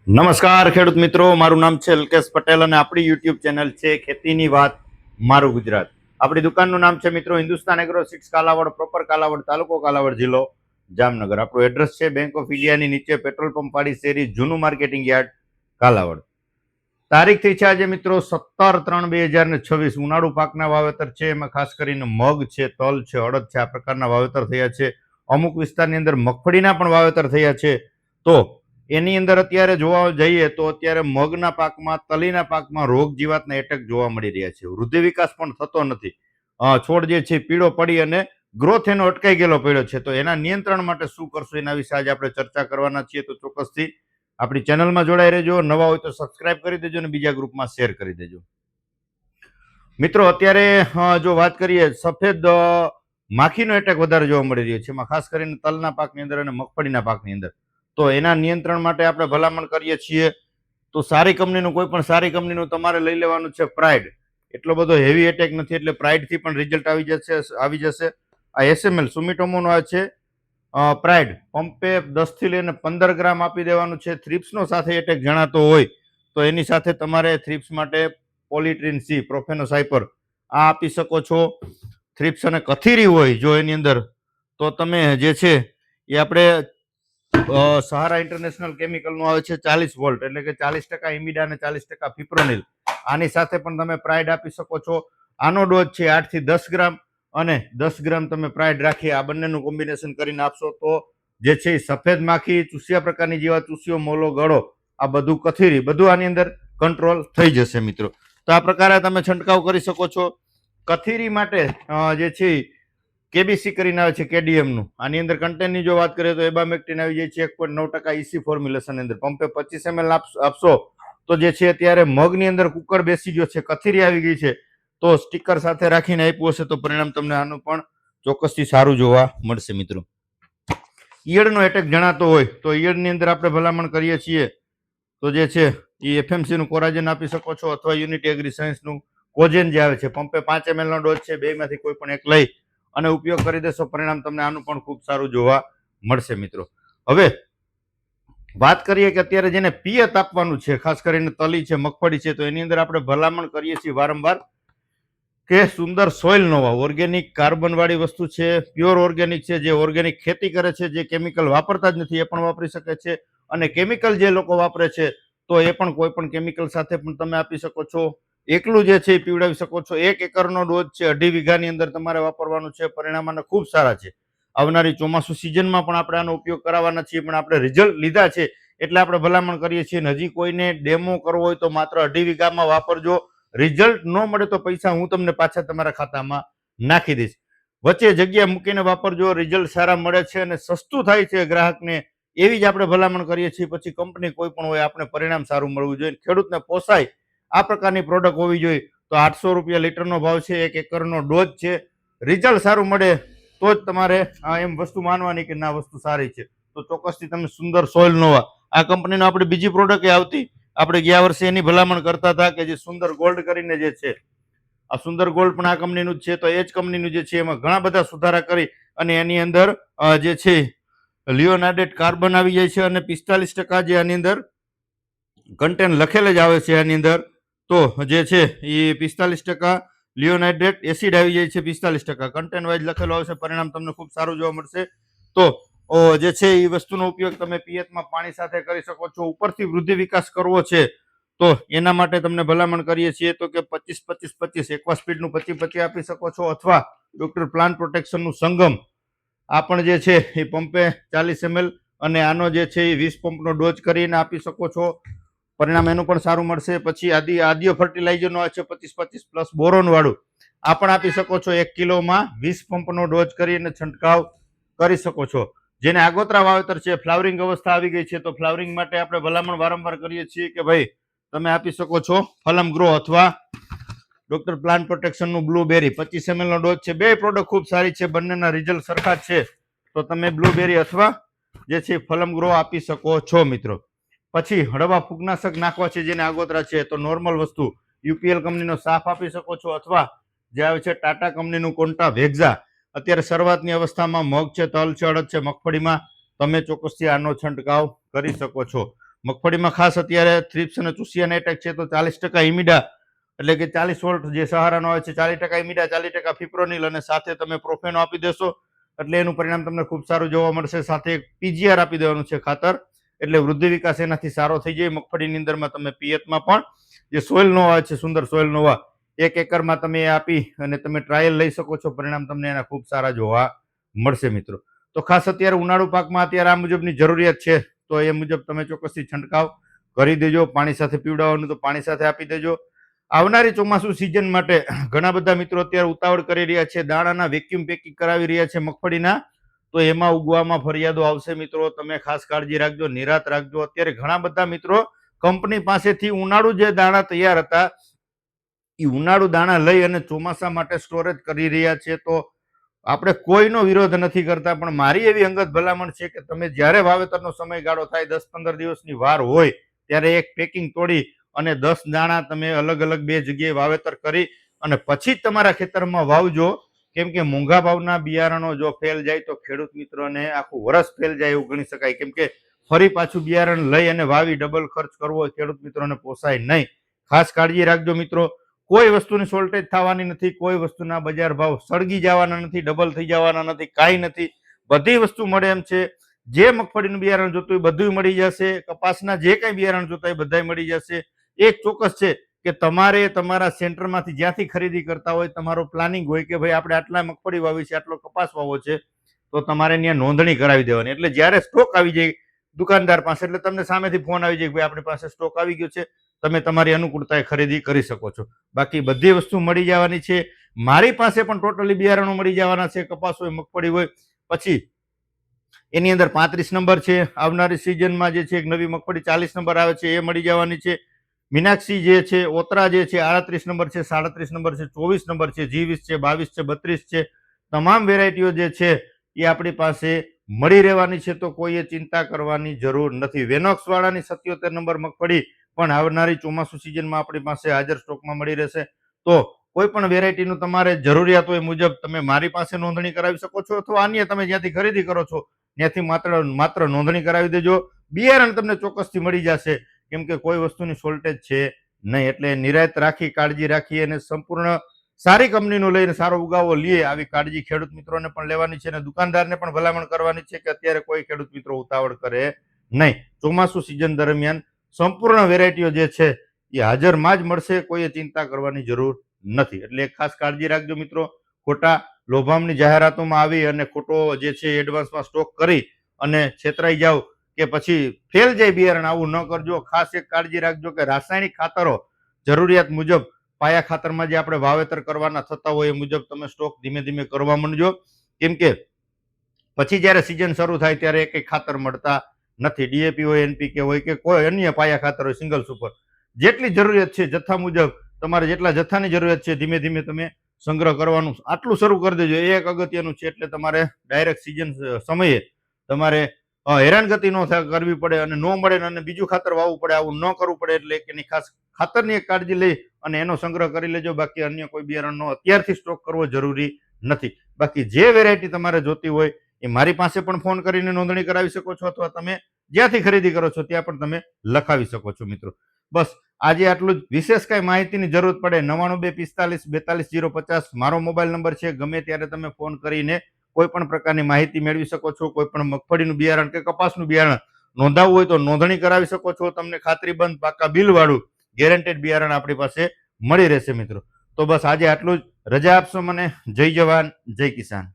નમસ્કાર ખેડૂત મિત્રો, મારું નામ છે અલ્કેશ પટેલ અને આપણી યુટ્યુબ ચેનલ છે ખેતીની વાત મારું ગુજરાત. આપણી દુકાનનું નામ છે મિત્રો હિન્દુસ્તાન એગ્રો 6 કાલાવડ, પ્રોપર કાલાવડ, તાલુકો કાલાવડ, જિલ્લો જામનગર. આપણું એડ્રેસ છે બેંક ઓફ ઇન્ડિયાની નીચે પેટ્રોલ પંપ વાળી શેરી, જૂનું માર્કેટિંગ યાર્ડ, કાલાવડ. તારીખ થઈ છે આજે મિત્રો 17/3/2026. ઉનાળુ પાકના વાવેતર છે, એમાં ખાસ કરીને મગ છે, તલ છે, અડદ છે, આ પ્રકારના વાવેતર થયા છે. અમુક વિસ્તારની અંદર મગફળીના પણ વાવેતર થયા છે. તો એની અંદર અત્યારે જોવા જઈએ તો અત્યારે મગના પાકમાં, તલીના પાકમાં રોગ જીવાતના એટેક જોવા મળી રહ્યા છે. વૃદ્ધિ વિકાસ પણ થતો નથી. છોડ જે છે પીળો પડી અને ગ્રોથ એનો અટકાઈ ગયેલો પડ્યો છે. તો એના નિયંત્રણ માટે શું કરશું એના વિશે આજે આપણે ચર્ચા કરવાના છીએ. તો ચોક્કસથી આપણી ચેનલમાં જોડાઈ રહેજો. નવા હોય તો સબસ્ક્રાઇબ કરી દેજો અને બીજા ગ્રુપમાં શેર કરી દેજો. મિત્રો અત્યારે જો વાત કરીએ, સફેદ માખીનો એટેક વધારે જોવા મળી રહ્યો છે, એમાં ખાસ કરીને તલના પાકની અંદર અને મગફળીના પાકની અંદર. તો એના નિયંત્રણ માટે આપણે ભલામણ કરીએ છીએ તો સારી કંપનીનું, કોઈ પણ સારી કંપનીનું તમારે લઈ લેવાનું છે પ્રાઇડ. એટલો બધો હેવી એટેક નથી એટલે પ્રાઇડથી પણ રિઝલ્ટ આવી જશે. આ એસએમએલ સુમિટોમોનો આ છે પ્રાઇડ, પંપે 10 થી લઈને 15 ગ્રામ આપી દેવાનું છે. થ્રિપ્સનો સાથે એટેક જણાતો હોય તો એની સાથે તમારે થ્રિપ્સ માટે પોલિટ્રીન સી, પ્રોફેનોસાઇપર આ આપી શકો છો. થ્રિપ્સ અને કથીરી હોય જો એની અંદર તો તમે જે છે એ આપણે સહારા ઇન્ટરનેશનલ કેમિકલનું આવે છે 40 વોલ્ટ, એટલે કે 40% ઇમિડા અને 40% ફિપ્રોનિલ. આની સાથે પણ તમે પ્રાઇડ આપી શકો છો. આનો ડોઝ છે 8 થી 10 ગ્રામ અને 10 ગ્રામ તમે પ્રાઇડ રાખી આ બંનેનું કોમ્બિનેશન કરીને આપશો તો જે છે સફેદ માખી, ચૂસિયા પ્રકારની જેવા ચૂસિયો, મોલો, ગળો, આ બધું કથીરી બધું આની અંદર કંટ્રોલ થઈ જશે મિત્રો. તો આ પ્રકારે તમે છંટકાવ કરી શકો છો. કથીરી માટે જે છે કેબીસી કરીને આવે છે કેડીએમનું. આની અંદર કન્ટેન્ટની જો વાત કરીએ તો એબામેક્ટિન આવી જાય છે 1.9% ઈસી ફોર્મ્યુલેશન અંદર. પંપે 25 ml આપશો તો જે છે અત્યારે મગની અંદર કુકર બેસી ગયો છે, કથીરી આવી ગઈ છે, તો સ્ટીકર સાથે રાખીને આપ્યું હશે તો પરિણામ તમને આનું પણ ચોક્કસથી સારું જોવા મળશે મિત્રો. ઈયળનો એટેક જણાતો હોય તો ઈયળની અંદર આપણે ભલામણ કરીએ છીએ તો જે છે એ એફએમસી નું કોરાજન આપી શકો છો અથવા યુનિટી એગ્રી સાયન્સનું કોજેન જે આવે છે. પંપે 5 ml નો ડોઝ છે, બેમાંથી કોઈ પણ એક લઈ અને ઉપયોગ કરી દેશો, પરિણામ તમને આનું પણ ખૂબ સારું જોવા મળશે મિત્રો. હવે વાત કરીએ કે અત્યારે જેને પિયત આપવાનું છે, ખાસ કરીને તલી છે, મગફળી છે, તો એની અંદર આપણે ભલામણ કરીએ છીએ વારંવાર કે સુંદર સોઇલ નોવા ઓર્ગેનિક કાર્બન વાળી વસ્તુ છે, પ્યોર ઓર્ગેનિક છે, જે ઓર્ગેનિક ખેતી કરે છે, જે કેમિકલ વાપરતા જ નથી એ પણ વાપરી શકે છે. અને કેમિકલ જે લોકો વાપરે છે તો એ પણ કોઈ પણ કેમિકલ સાથે પણ તમે આપી શકો છો. એકલું જે છે એ પીવડાવી શકો છો. 1 એકરનો ડોઝ છે, 2.5 વીઘાની અંદર તમારે વાપરવાનું છે. પરિણામ આના ખૂબ સારા છે. આવનારી ચોમાસુ સિઝનમાં પણ આપણે આનો ઉપયોગ કરાવવાના છીએ, પણ આપણે રિઝલ્ટ લીધા છે એટલે આપણે ભલામણ કરીએ છીએ. હજી કોઈને ડેમો કરવો હોય તો માત્ર 2.5 વીઘામાં વાપરજો. રિઝલ્ટ ન મળે તો પૈસા હું તમને પાછા તમારા ખાતામાં નાખી દઈશ. વચ્ચે જગ્યા મૂકીને વાપરજો. રિઝલ્ટ સારા મળે છે અને સસ્તું થાય છે ગ્રાહકને, એવી જ આપણે ભલામણ કરીએ છીએ. પછી કંપની કોઈ પણ હોય, આપણે પરિણામ સારું મળવું જોઈએ, ખેડૂતને પોસાય આ પ્રકારની પ્રોડક્ટ હોવી જોઈએ. તો 800 રૂપિયા લીટરનો ભાવ છે, 1 એકરનો ડોઝ છે. રિઝલ્ટ સારું મળે તો જ તમારે એમ વસ્તુ માનવાની કે ના વસ્તુ સારી છે. તો ચોક્કસથી તમે સુંદર સોઇલ નોવા, આ કંપનીનો આપણી બીજી પ્રોડક્ટ આવતી, આપણે ગયા વર્ષે એની ભલામણ કરતા હતા કે જે સુંદર ગોલ્ડ કરીને જે છે, આ સુંદર ગોલ્ડ પણ આ કંપનીનું જ છે. તો એ જ કંપનીનું જે છે એમાં ઘણા બધા સુધારા કરી અને એની અંદર જે છે લિયોનાર્ડેટ કાર્બન આવી જાય છે અને 45% જે આની અંદર કન્ટેન્ટ લખેલ જ આવે છે આની અંદર. તો જે છે એ 45% લિયોનાઇડ્રેટ એસિડ આવી જાય છે, 45% કન્ટેન્ટ વાઇઝ લખેલો આવશે. પરિણામ તમને ખૂબ સારું જોવા મળશે. તો જે છે એ વસ્તુનો ઉપયોગ તમે પિયતમાં પાણી સાથે કરી શકો છો. ઉપરથી વૃદ્ધિ વિકાસ કરવો છે તો એના માટે તમને ભલામણ કરીએ છીએ તો કે 25-25-25 એકવા સ્પીડનું 25-25 આપી શકો છો, અથવા ડોક્ટર પ્લાન્ટ પ્રોટેક્શનનું સંગમ આ પણ જે છે એ પંપે 40 ml અને આનો જે છે એ 20 પંપનો ડોઝ કરીને આપી શકો છો. પરિણામ એનું પણ સારું મળશે. પછી આદિયો ફર્ટિલાઇઝરનો આવે છે 25-25 પ્લસ બોરોન વાળું, આ પણ આપી શકો છો. 1 કિલોમાં 20 પંપનો ડોઝ કરીને છંટકાવ કરી શકો છો. જેને આગોતરા વાવેતર છે, ફ્લાવરિંગ અવસ્થા આવી ગઈ છે, તો ફ્લાવરિંગ માટે આપણે ભલામણ વારંવાર કરીએ છીએ કે ભાઈ તમે આપી શકો છો ફલમ ગ્રો અથવા ડોક્ટર પ્લાન્ટ પ્રોટેક્શનનું બ્લુબેરી. 25 ml નો ડોઝ છે. બે પ્રોડક્ટ ખૂબ સારી છે, બંનેના રિઝલ્ટ સરખા જ છે. તો તમે બ્લુબેરી અથવા જે છે ફલમ ગ્રો આપી શકો છો મિત્રો. પછી હળવા ફૂગનાશક નાખવા છે જેને આગોતરા છે, તો નોર્મલ વસ્તુ યુપીએલ કંપનીનો સાફ આપી શકો છો, અથવા જે આવે છે ટાટા કંપનીનું કોન્ટા વેક્ઝા. અત્યારે શરૂઆતની અવસ્થામાં મગ છે, તલ છે, અડદ છે, મગફળીમાં તમે ચોક્કસથી આનો છંટકાવ કરી શકો છો. મગફળીમાં ખાસ અત્યારે થ્રિપ્સ અને ચૂસિયાના એટેક છે તો 40% ઇમિડા એટલે કે 40 વોલ્ટ જે સહારાનો આવે છે, 40% ઇમિડા, 40% ફિપ્રોનિલ અને સાથે તમે પ્રોફેનો આપી દેશો એટલે એનું પરિણામ તમને ખૂબ સારું જોવા મળશે. સાથે પીજીઆર આપી દેવાનું છે ખાતર, એટલે વૃદ્ધિ વિકાસ એનાથી સારો થઈ જાય. મગફળીની અંદરમાં તમે પિયતમાં પણ જે સોઇલ નોવા આવે છે, સુંદર સોઇલ નોવા 1 એકરમાં તમે આપી અને તમે ટ્રાયલ લઈ શકો છો. પરિણામ તમને એના ખૂબ સારા જોવા મળશે મિત્રો. તો ખાસ અત્યારે ઉનાળુ પાકમાં અત્યારે આ મુજબની જરૂરિયાત છે તો એ મુજબ તમે ચોક્કસથી છંટકાવ કરી દેજો. પાણી સાથે પીવડાવવાનું તો પાણી સાથે આપી દેજો. આવનારી ચોમાસુ સિઝન માટે ઘણા બધા મિત્રો અત્યારે ઉતાવળ કરી રહ્યા છે, દાણાના વેક્યુમ પેકિંગ કરાવી રહ્યા છે મગફળીના, તો એમાં ઉગવામાં ફરિયાદો આવશે મિત્રો. તમે ખાસ કાળજી રાખજો, નિરાત રાખજો. અત્યારે ઘણા બધા મિત્રો કંપની પાસેથી ઉનાળુ જે દાણા તૈયાર હતા એ ઉનાળુ દાણા લઈ અને ચોમાસા માટે સ્ટોરેજ કરી રહ્યા છે. તો આપણે કોઈનો વિરોધ નથી કરતા, પણ મારી એવી અંગત ભલામણ છે કે તમે જ્યારે વાવેતરનો સમયગાળો થાય 10-15 દિવસની વાર હોય ત્યારે એક પેકિંગ તોડી અને 10 દાણા તમે અલગ અલગ 2 જગ્યાએ વાવેતર કરી અને પછી જ તમારા ખેતરમાં વાવજો. કેમ કે મોંઘા ભાવના બિયારણો જો ફેલ જાય તો ખેડૂત મિત્રોને આખું વરસ ફેલ જાય એવું ગણી શકાય. કેમ કે ફરી પાછું બિયારણ લઈ અને વાવી ડબલ ખર્ચ કરવો ખેડૂત મિત્રોને પોસાય નહીં. ખાસ કાળજી રાખજો મિત્રો. કોઈ વસ્તુની શોર્ટેજ થવાની નથી, કોઈ વસ્તુના બજાર ભાવ સળગી જવાના નથી, ડબલ થઈ જવાના નથી, કાંઈ નથી. બધી વસ્તુ મળે એમ છે. જે મગફળીનું બિયારણ જોતું હોય બધું મળી જશે. કપાસના જે કંઈ બિયારણ જોતા હોય બધા મળી જશે. એક ચોક્કસ છે કે તમારે તમારા સેન્ટરમાંથી જ્યાંથી ખરીદી કરતા હોય, તમારો પ્લાનિંગ હોય કે ભાઈ આપણે આટલા મગફળી વાવી છે, આટલો કપાસ વાવો છે, તો તમારે ત્યાં નોંધણી કરાવી દેવાની. એટલે જ્યારે સ્ટોક આવી જાય દુકાનદાર પાસે એટલે તમને સામેથી ફોન આવી જાય કે ભાઈ આપણી પાસે સ્ટોક આવી ગયો છે, તમે તમારી અનુકૂળતાએ ખરીદી કરી શકો છો. બાકી બધી વસ્તુ મળી જવાની છે. મારી પાસે પણ ટોટલી બિયારણો મળી જવાના છે, કપાસ હોય, મગફળી હોય. પછી એની અંદર 35 નંબર છે. આવનારી સિઝનમાં જે છે એક નવી મગફળી 40 નંબર આવે છે એ મળી જવાની છે. મીનાક્ષી જે છે, ઓતરા જે છે 38 નંબર છે, 37 નંબર છે, 24 નંબર છે, G20 છે, 22 છે, 32 છે. તમામ વેરાયટીઓ જે છે એ આપણી પાસે મળી રહેવાની છે, તો કોઈએ ચિંતા કરવાની જરૂર નથી. વેનોક્સ વાળાની 77 નંબર મગફળી પણ આવનારી ચોમાસુ સિઝનમાં આપણી પાસે હાજર સ્ટોકમાં મળી રહેશે. તો કોઈ પણ વેરાયટીનું તમારે જરૂરિયાત હોય મુજબ તમે મારી પાસે નોંધણી કરાવી શકો છો, અથવા અન્ય તમે જ્યાંથી ખરીદી કરો છો ત્યાંથી માત્ર નોંધણી કરાવી દેજો. બિયારણ તમને ચોક્કસથી મળી જશે. કેમ કે કોઈ વસ્તુની શોર્ટેજ છે નહીં. એટલે નિરાયત રાખી, કાળજી રાખી અને સંપૂર્ણ સારી કંપનીનું લઈને સારો ઉગાવો લઈએ આવી કાળજી ખેડૂત મિત્રોને પણ લેવાની છે અને દુકાનદારને પણ ભલામણ કરવાની છે કે અત્યારે કોઈ ખેડૂત મિત્રો ઉતાવળ કરે નહીં. ચોમાસુ સિઝન દરમિયાન સંપૂર્ણ વેરાયટીઓ જે છે એ હાજરમાં જ મળશે. કોઈએ ચિંતા કરવાની જરૂર નથી. એટલે ખાસ કાળજી રાખજો મિત્રો. ખોટા લોભામણી જાહેરાતોમાં આવી અને ખોટો જે છે એડવાન્સમાં સ્ટોક કરી અને છેતરાઈ જાવ કે પછી ફેલ જાય બિયારણ, આવું ન કરજો. ખાસ એક કાળજી રાખજો કે રાસાયણિક ખાતરો જરૂરિયાત મુજબ પાયા ખાતરમાં જે આપણે વાવેતર કરવાના થતા હોય એ મુજબ તમે સ્ટોક ધીમે ધીમે કરવા માંડજો. કેમ કે પછી જ્યારે સિઝન શરૂ થાય ત્યારે એક ખાતર મળતા નથી. ડીએપી હોય, એનપીકે હોય કે કોઈ અન્ય પાયા ખાતર હોય, સિંગલ સુપર, જેટલી જરૂરિયાત છે જથ્થા મુજબ તમારે જેટલા જથ્થાની જરૂરિયાત છે ધીમે ધીમે તમે સંગ્રહ કરવાનું આટલું શરૂ કરી દેજો. એ એક અગત્યનું છે. એટલે તમારે ડાયરેક્ટ સિઝન સમયે તમારે હેરાનગતિ ન કરવી પડે અને ન મળે અને બીજું ખાતર વાવવું પડે, આવું ન કરવું પડે. એટલે એની ખાસ ખાતરની એક કાળજી લઈ અને એનો સંગ્રહ કરી લેજો. બાકી અન્ય કોઈ બિયારણનો અત્યારથી સ્ટોક કરવો જરૂરી નથી. બાકી જે વેરાયટી તમારે જોતી હોય એ મારી પાસે પણ ફોન કરીને નોંધણી કરાવી શકો છો, અથવા તમે જ્યાંથી ખરીદી કરો છો ત્યાં પણ તમે લખાવી શકો છો મિત્રો. બસ આજે આટલું જ. વિશેષ કઈ માહિતીની જરૂર પડે 9925424050 મારો મોબાઈલ નંબર છે. ગમે ત્યારે તમે ફોન કરીને કોઈ પણ પ્રકારની માહિતી મેળવી શકો છો. કોઈ પણ મગફળીનું બિયારણ કે કપાસનું બિયારણ નોંધાવવું હોય તો નોંધણી કરાવી શકો છો. તમને ખાતરીબંધ પાકા બિલ વાળું ગેરંટેડ બિયારણ આપણી પાસે મળી રહેશે મિત્રો. તો બસ આજે આટલું જ. રજા આપશો મને. જય જવાન, જય કિસાન.